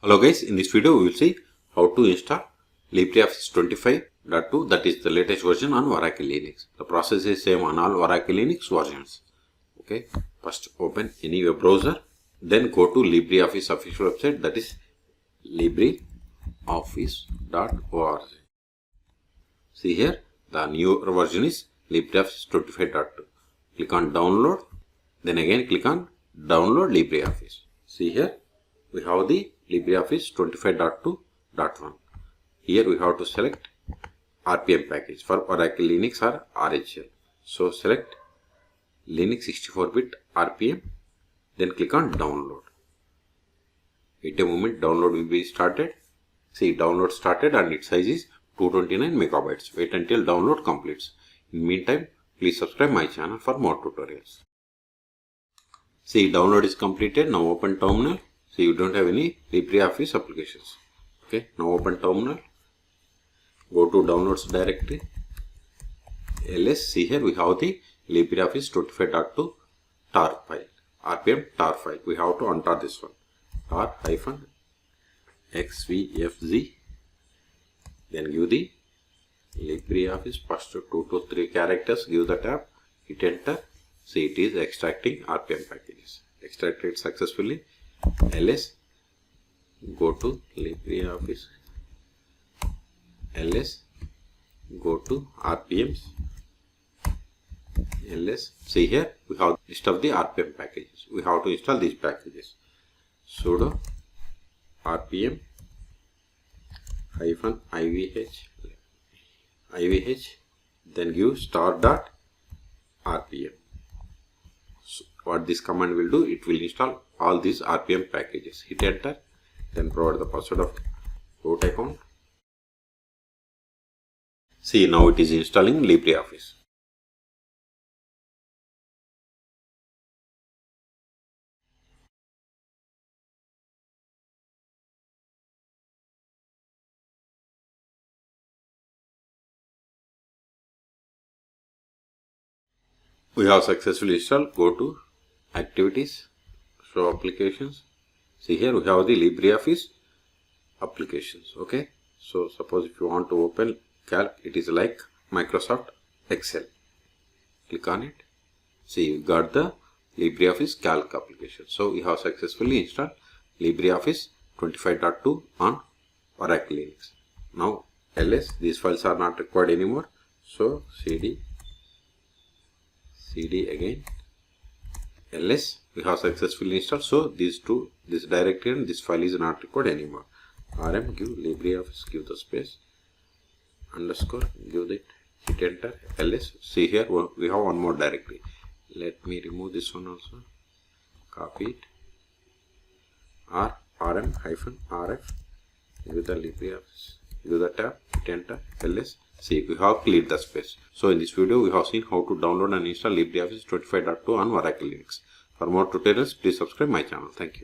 Hello guys, in this video we will see how to install LibreOffice 25.2, that is the latest version on Oracle Linux. The process is same on all Oracle Linux versions. Okay, first open any web browser, then go to LibreOffice official website, that is LibreOffice.org. See here, the newer version is LibreOffice 25.2. Click on download, then again click on download LibreOffice. See here, we have the LibreOffice 25.2.1. Here we have to select RPM package for Oracle Linux or RHL. So select Linux 64-bit RPM, then click on download. Wait a moment, download will be started. See, download started and its size is 229 megabytes. Wait until download completes. In meantime, please subscribe my channel for more tutorials. See, download is completed. Now open terminal. So you don't have any LibreOffice applications. Okay, now open terminal. Go to downloads directory. ls. See here we have the LibreOffice 25.2 tar file, RPM tar file. We have to untar this one. tar-xvfz. Then give the LibreOffice first 2 to 3 characters. Give the tab. Hit enter. See, it is extracting RPM packages. Extracted successfully. ls, go to LibreOffice, ls, go to RPMs, ls. See here we have list of the RPM packages. We have to install these packages. Sudo RPM -ivh, then give star.rpm. So what this command will do, it will install all these RPM packages. Hit enter, then provide the password of root account. See, now it is installing LibreOffice. We have successfully installed. Go to activities, show applications. See here we have the LibreOffice applications. Okay, so suppose if you want to open Calc, it is like Microsoft Excel. Click on it. See, you got the LibreOffice Calc application. So we have successfully installed LibreOffice 25.2 on Oracle Linux. Now ls, these files are not required anymore. So cd again, ls, we have successfully installed. So these two, this directory and this file is not required anymore. rm, give LibreOffice, give the space, underscore, give it, hit enter, ls. See here we have one more directory. Let me remove this one also. Copy it. rm-rf, give the LibreOffice, give the tab, hit enter, ls. See, we have cleared the space. So in this video we have seen how to download and install LibreOffice 25.2 on Oracle Linux. For more tutorials, please subscribe my channel. Thank you.